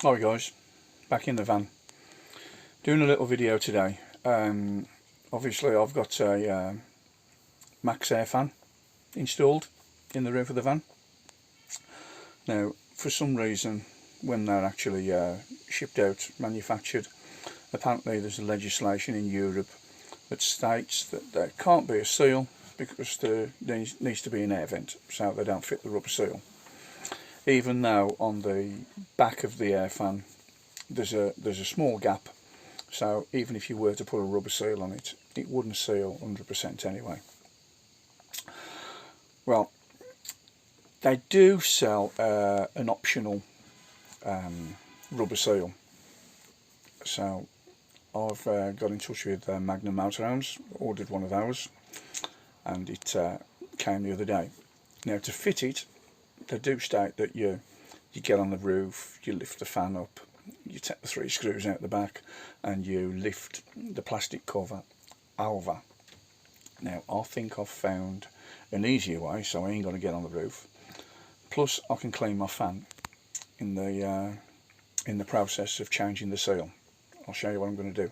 Hi guys, back in the van, doing a little video today. Obviously I've got a Maxxair fan installed in the roof of the van. Now for some reason when they're actually shipped out, manufactured, apparently there's a legislation in Europe that states that there can't be a seal because there needs to be an air vent, so they don't fit the rubber seal. Even though on the back of the air fan there's a small gap, so even if you were to put a rubber seal on it, it wouldn't seal 100% anyway. Well, they do sell an optional rubber seal, so I've got in touch with Magnum Motorhomes, ordered one of those, and it came the other day. Now to fit it, they do state that you get on the roof, you lift the fan up, you take the 3 screws out the back and you lift the plastic cover over. Now I think I've found an easier way, so I ain't got to get on the roof, plus I can clean my fan in the process of changing the seal. I'll show you what I'm going to do.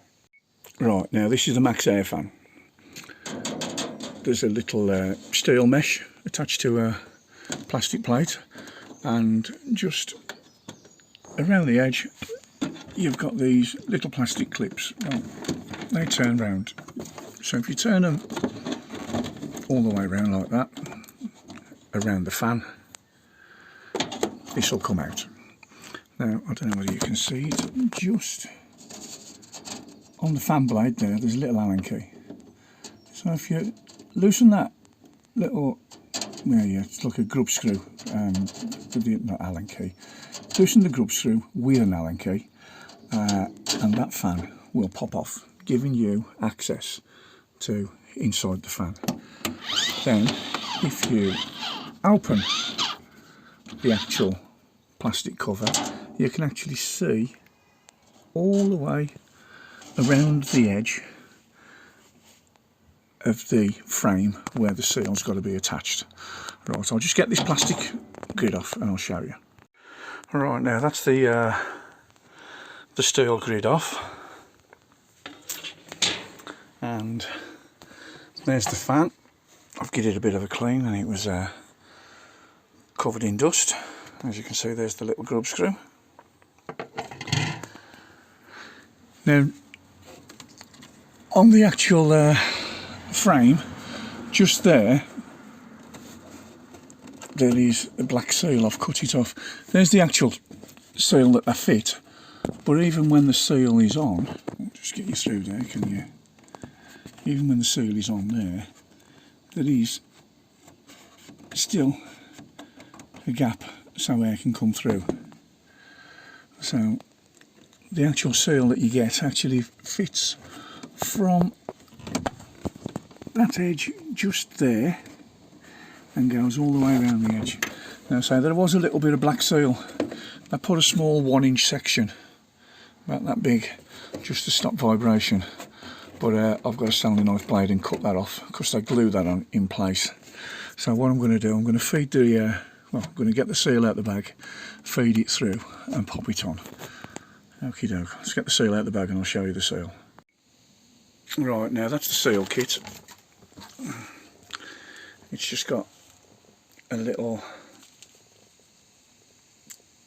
Right, now this is the Maxxair fan. There's a little steel mesh attached to a plastic plate, and just around the edge you've got these little plastic clips. Well, they turn round, so if you turn them all the way around like that around the fan, this will come out. Now I don't know whether you can see it, just on the fan blade there's a little Allen key, so if you loosen that little, yeah, it's like a grub screw, not Allen key. Loosen the grub screw with an Allen key, and that fan will pop off, giving you access to inside the fan. Then, if you open the actual plastic cover, you can actually see all the way around the edge of the frame where the seal's got to be attached. Right, I'll just get this plastic grid off and I'll show you. Right, now that's the steel grid off, and there's the fan. I've given it a bit of a clean and it was covered in dust. As you can see, there's the little grub screw. Now on the actual frame, just there is a black seal. I've cut it off. There's the actual seal that they fit, but even when the seal is on, I'll just get you through there, can you? Even when the seal is on there is still a gap so air can come through. So the actual seal that you get actually fits from that edge just there and goes all the way around the edge. Now, so there was a little bit of black seal. I put a small 1-inch section, about that big, just to stop vibration, but I've got a Stanley knife blade and cut that off because they glue that on in place. So what I'm going to do, I'm going to feed the I'm going to get the seal out the bag, feed it through and pop it on. Okie doke, let's get the seal out the bag and I'll show you the seal. Right, now that's the seal kit. It's just got a little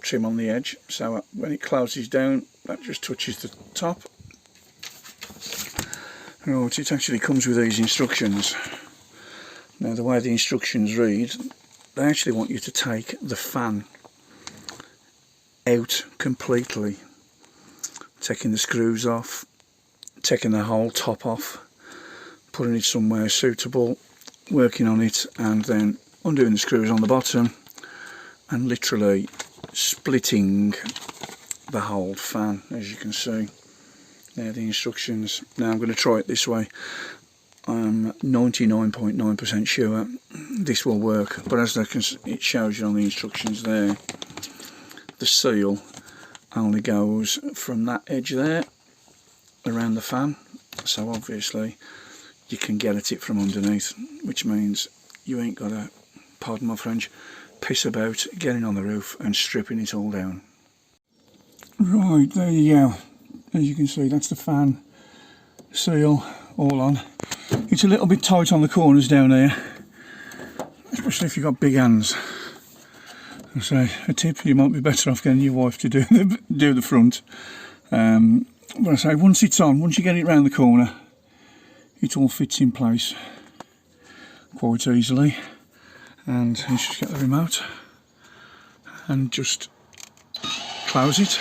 trim on the edge, so when it closes down that just touches the top. Right, it actually comes with these instructions. Now the way the instructions read, they actually want you to take the fan out completely, taking the screws off, taking the whole top off, putting it somewhere suitable, working on it, and then undoing the screws on the bottom and literally splitting the whole fan, as you can see. There are the instructions. Now I'm going to try it this way. I'm 99.9% sure this will work, but as it shows you on the instructions there, the seal only goes from that edge there around the fan, so obviously you can get at it from underneath, which means you ain't got to, pardon my French, piss about getting on the roof and stripping it all down. Right, there you go. As you can see, that's the fan seal all on. It's a little bit tight on the corners down here, especially if you've got big hands. So a tip, you might be better off getting your wife to do the front. But I say, once it's on, once you get it round the corner, it all fits in place quite easily. And you just get the remote and just close it.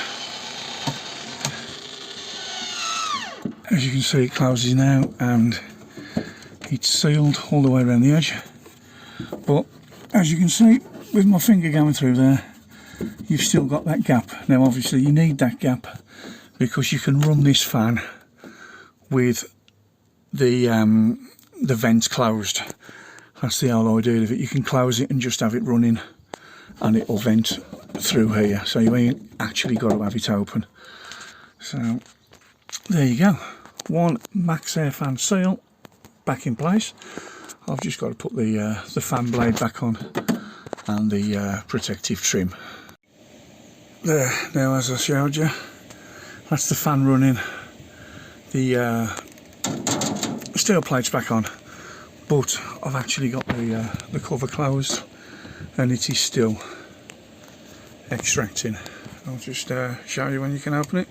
As you can see, it closes now and it's sealed all the way around the edge. But as you can see, with my finger going through there, you've still got that gap. Now obviously you need that gap because you can run this fan with the vents closed. That's the whole idea of it. You can close it and just have it running and it'll vent through here, so you ain't actually got to have it open. So there you go, one Maxxair fan seal back in place. I've just got to put the fan blade back on and the protective trim. There, now as I showed you, that's the fan running, the steel plates back on, but I've actually got the cover closed and it is still extracting. I'll just show you when you can open it.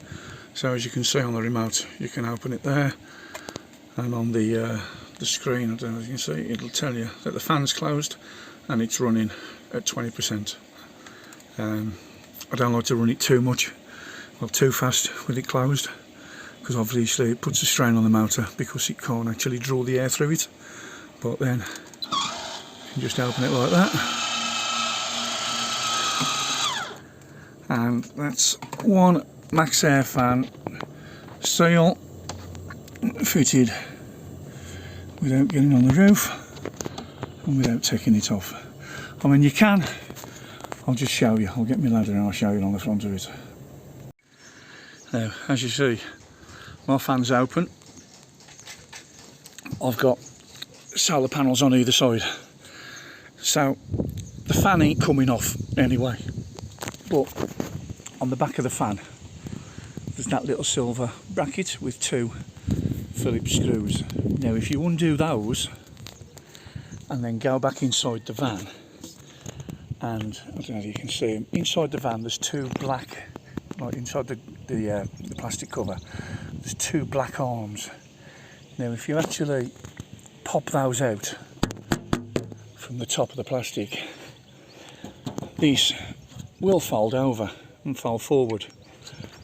So as you can see on the remote, you can open it there, and on the screen, I don't know if you can see, it'll tell you that the fan's closed and it's running at 20%. I don't like to run it too much, or too fast with it closed, because obviously it puts a strain on the motor because it can't actually draw the air through it. But then you can just open it like that, and that's one Maxxair fan seal fitted without getting on the roof and without taking it off. I mean, you can, I'll just show you, I'll get my ladder and I'll show you on the front of it. Now, as you see, my fan's open. I've got solar panels on either side, so the fan ain't coming off anyway, but on the back of the fan there's that little silver bracket with two Phillips screws. Now if you undo those and then go back inside the van, and I don't know if you can see them, inside the van there's two black, like inside the plastic cover, there's two black arms. Now if you actually pop those out from the top of the plastic, these will fold over and fold forward,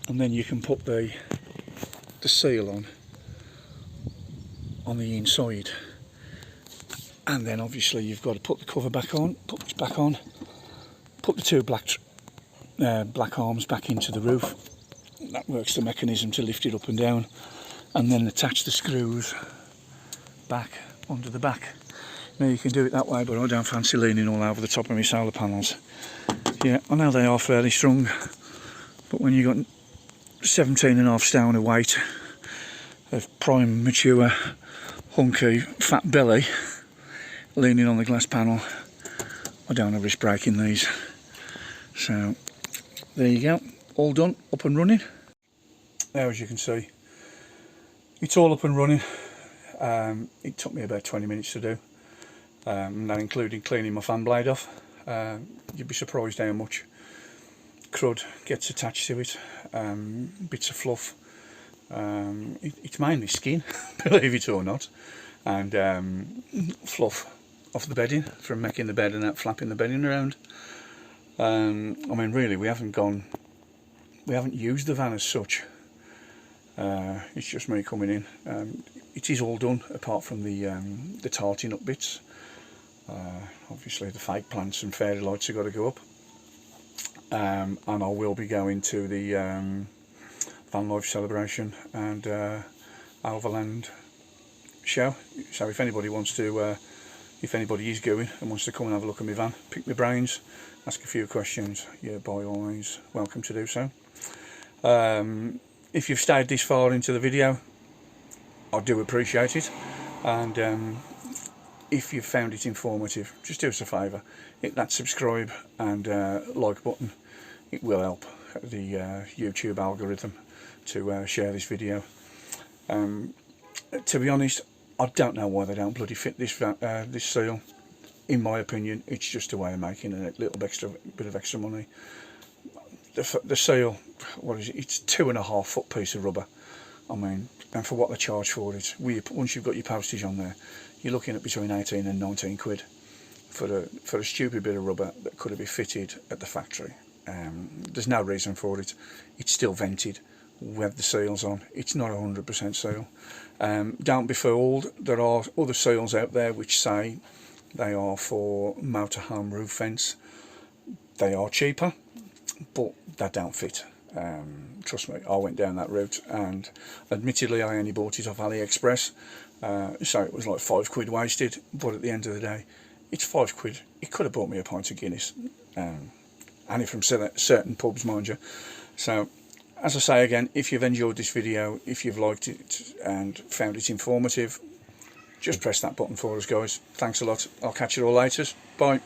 and then you can put the seal on the inside, and then obviously you've got to put the cover back on, put this back on, put the two black arms back into the roof. That works the mechanism to lift it up and down, and then attach the screws back onto the back. Now you can do it that way, but I don't fancy leaning all over the top of my solar panels. Yeah, I know they are fairly strong, but when you've got 17.5 stone of weight of prime, mature, hunky, fat belly leaning on the glass panel, I don't want to risk breaking these. So there you go, all done, up and running. Now as you can see, it's all up and running. It took me about 20 minutes to do, not including cleaning my fan blade off. You'd be surprised how much crud gets attached to it, bits of fluff. It's mainly skin, believe it or not, and fluff off the bedding from making the bed and that flapping the bedding around. I mean, really, we haven't used the van as such. It's just me coming in. It is all done apart from the tarting up bits. Obviously the fake plants and fairy lights have got to go up, and I will be going to the van life celebration and Overland show. So if anybody wants to, if anybody is going and wants to come and have a look at my van, pick my brains, ask a few questions, yeah, by all means, welcome to do so. If you've stayed this far into the video, I do appreciate it, and if you've found it informative, just do us a favour, hit that subscribe and like button. It will help YouTube algorithm to share this video. To be honest, I don't know why they don't bloody fit this this seal. In my opinion, it's just a way of making a little bit of extra money. The seal, what is it? It's 2.5 foot piece of rubber. I mean, and for what they charge for it, once you've got your postage on there, you're looking at between 18 and 19 quid for a stupid bit of rubber that could have been fitted at the factory. There's no reason for it. It's still vented with the seals on. It's not 100% seal. Don't be fooled. There are other seals out there which say they are for motorhome roof vents. They are cheaper, but they don't fit. Trust me, I went down that route, and admittedly I only bought it off AliExpress, so it was like 5 quid wasted, but at the end of the day, it's 5 quid. It could have bought me a pint of Guinness, only from certain pubs, mind you. So, as I say again, if you've enjoyed this video, if you've liked it and found it informative, just press that button for us, guys. Thanks a lot. I'll catch you all later. Bye.